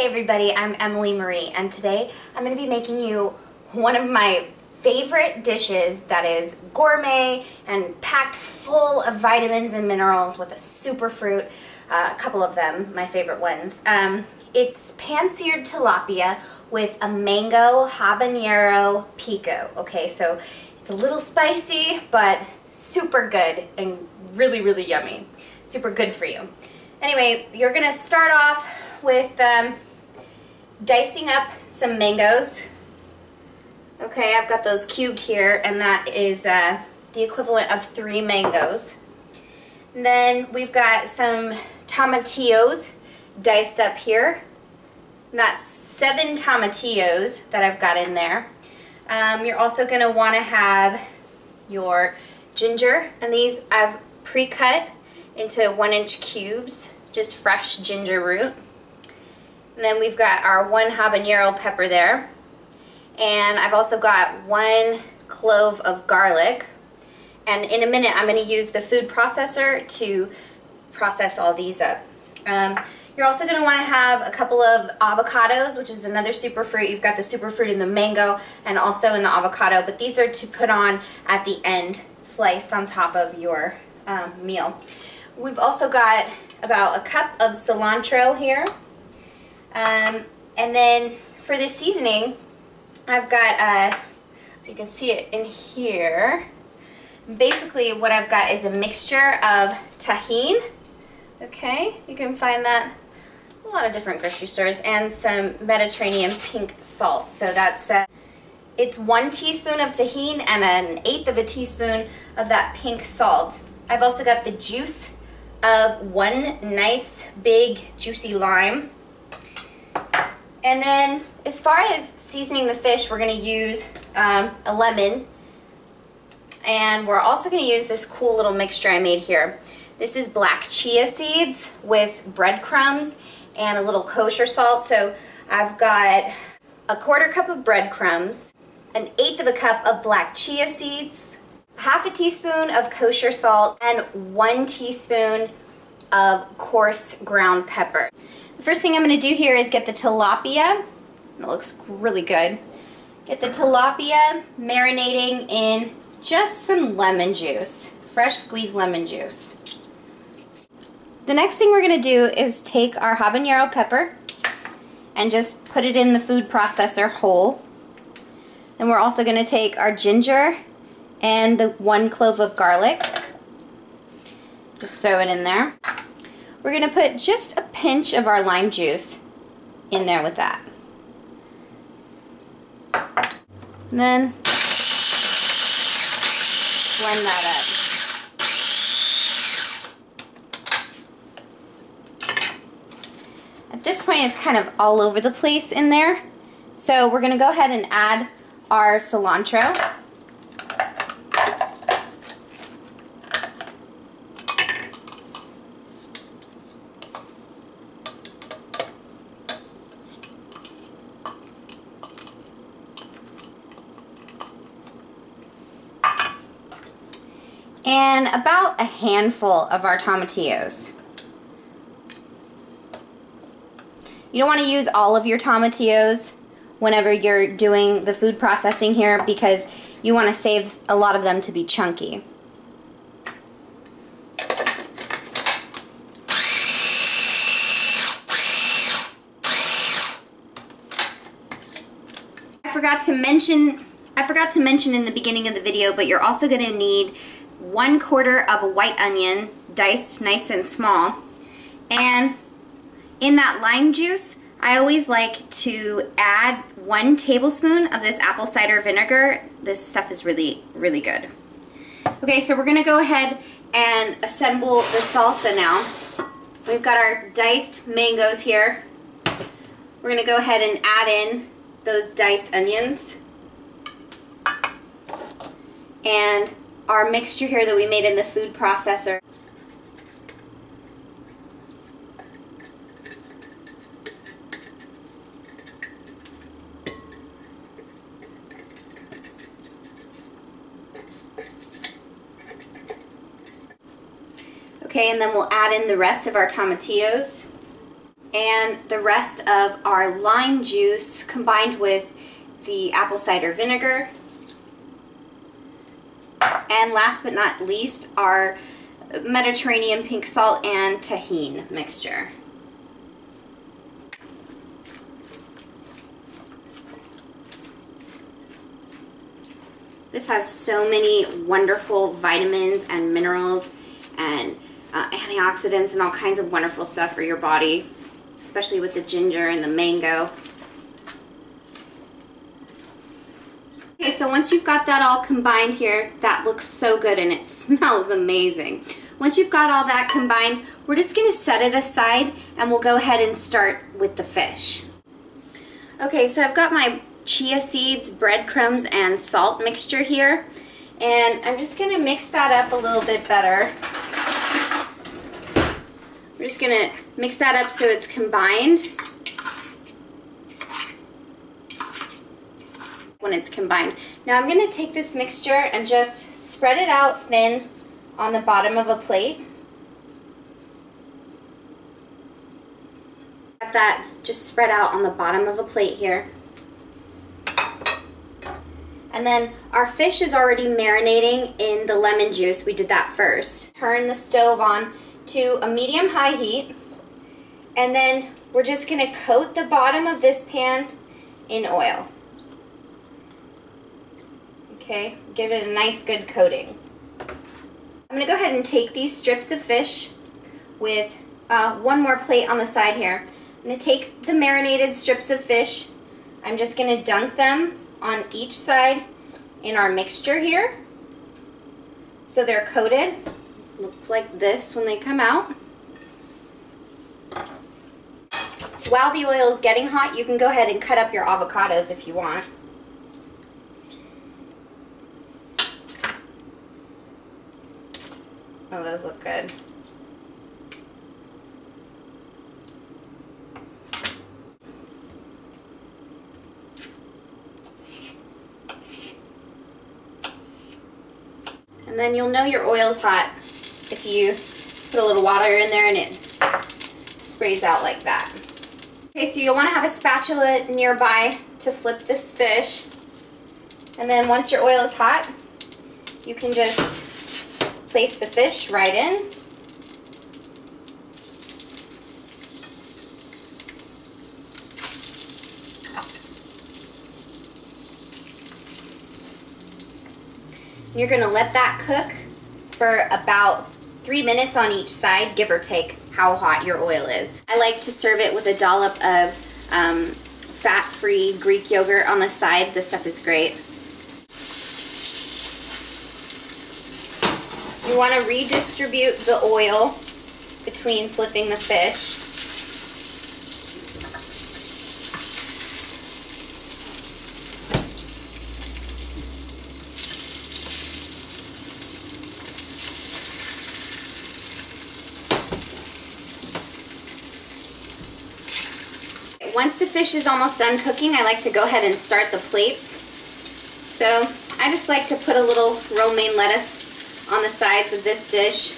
Hey everybody, I'm Emily Marie, and today I'm going to be making you one of my favorite dishes that is gourmet and packed full of vitamins and minerals with a super fruit, a couple of them, my favorite ones. It's pan-seared tilapia with a mango habanero pico. Okay, so it's a little spicy, but super good and really, really yummy. Super good for you. Anyway, you're going to start off with dicing up some mangoes. Okay, I've got those cubed here, and that is the equivalent of 3 mangoes. And then we've got some tomatillos diced up here. And that's 7 tomatillos that I've got in there. You're also going to want to have your ginger, and these I've pre-cut into 1-inch cubes, just fresh ginger root. And then we've got our 1 habanero pepper there. And I've also got 1 clove of garlic. And in a minute I'm going to use the food processor to process all these up. You're also going to want to have a couple of avocados, which is another superfruit. You've got the superfruit in the mango and also in the avocado, but these are to put on at the end, sliced on top of your meal. We've also got about a cup of cilantro here. And then for this seasoning, I've got, so you can see it in here. Basically what I've got is a mixture of tahini. Okay, you can find that a lot of different grocery stores, and some Mediterranean pink salt. So that's, it's 1 teaspoon of tahini and 1/8 of a teaspoon of that pink salt. I've also got the juice of 1 nice big juicy lime. And then as far as seasoning the fish, we're going to use a lemon, and we're also going to use this cool little mixture I made here. This is black chia seeds with breadcrumbs and a little kosher salt. So I've got a 1/4 cup of breadcrumbs, 1/8 of a cup of black chia seeds, 1/2 teaspoon of kosher salt, and 1 teaspoon of coarse ground pepper. The first thing I'm going to do here is get the tilapia. It looks really good. Get the tilapia marinating in just some lemon juice, fresh squeezed lemon juice. The next thing we're going to do is take our habanero pepper and just put it in the food processor whole. And we're also going to take our ginger and the 1 clove of garlic. Just throw it in there. We're going to put just a pinch of our lime juice in there with that. And then blend that up. At this point it's kind of all over the place in there. So we're going to go ahead and add our cilantro. And about a handful of our tomatillos. You don't want to use all of your tomatillos whenever you're doing the food processing here, because you want to save a lot of them to be chunky. I forgot to mention in the beginning of the video, but you're also going to need 1/4 of a white onion, diced nice and small. And in that lime juice, I always like to add 1 tablespoon of this apple cider vinegar. This stuff is really, really good. Okay, so we're going to go ahead and assemble the salsa now. We've got our diced mangoes here. We're going to go ahead and add in those diced onions. And our mixture here that we made in the food processor. Okay, and then we'll add in the rest of our tomatillos. and the rest of our lime juice combined with the apple cider vinegar. And last but not least, our Mediterranean pink salt and tahini mixture. This has so many wonderful vitamins and minerals and antioxidants and all kinds of wonderful stuff for your body, especially with the ginger and the mango. Okay, so once you've got that all combined here, that looks so good and it smells amazing. Once you've got all that combined, we're just going to set it aside and we'll go ahead and start with the fish. Okay, so I've got my chia seeds, breadcrumbs, and salt mixture here, and I'm just going to mix that up a little bit better. We're just going to mix that up so it's combined. When it's combined. Now I'm going to take this mixture and just spread it out thin on the bottom of a plate. Got that just spread out on the bottom of a plate here. And then our fish is already marinating in the lemon juice. We did that first. Turn the stove on to a medium-high heat, and then we're just going to coat the bottom of this pan in oil. Okay, give it a nice good coating. I'm going to go ahead and take these strips of fish with one more plate on the side here. I'm going to take the marinated strips of fish. I'm just going to dunk them on each side in our mixture here. So they're coated. Look like this when they come out. While the oil is getting hot, you can go ahead and cut up your avocados if you want. Oh, those look good. And then you'll know your oil's hot if you put a little water in there and it sprays out like that. Okay, so you'll want to have a spatula nearby to flip this fish. And then once your oil is hot, you can just place the fish right in. You're going to let that cook for about 3 minutes on each side, give or take how hot your oil is. I like to serve it with a dollop of fat-free Greek yogurt on the side. This stuff is great. You want to redistribute the oil between flipping the fish. Once the fish is almost done cooking, I like to go ahead and start the plates. So I just like to put a little romaine lettuce on the sides of this dish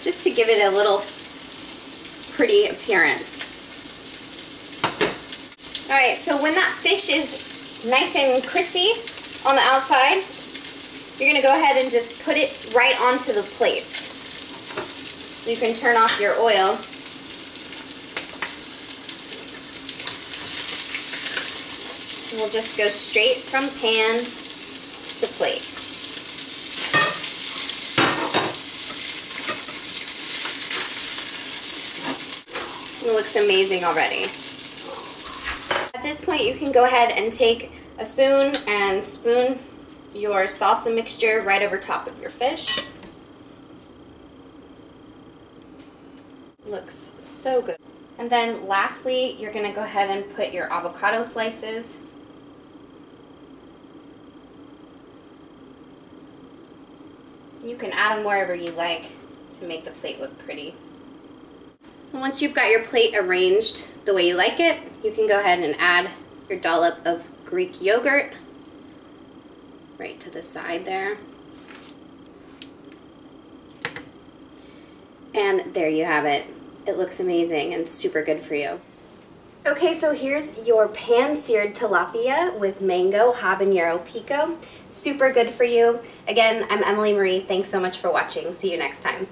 just to give it a little pretty appearance. Alright, so when that fish is nice and crispy on the outsides, you're going to go ahead and just put it right onto the plates. You can turn off your oil. We'll just go straight from pan to plate. It looks amazing already. At this point, you can go ahead and take a spoon and spoon your salsa mixture right over top of your fish. Looks so good. And then lastly, you're going to go ahead and put your avocado slices. You can add them wherever you like to make the plate look pretty. And once you've got your plate arranged the way you like it, you can go ahead and add your dollop of Greek yogurt right to the side there. And there you have it. It looks amazing and super good for you. Okay, so here's your pan-seared tilapia with mango, habanero, pico. Super good for you. Again, I'm Emily Marie. Thanks so much for watching. See you next time.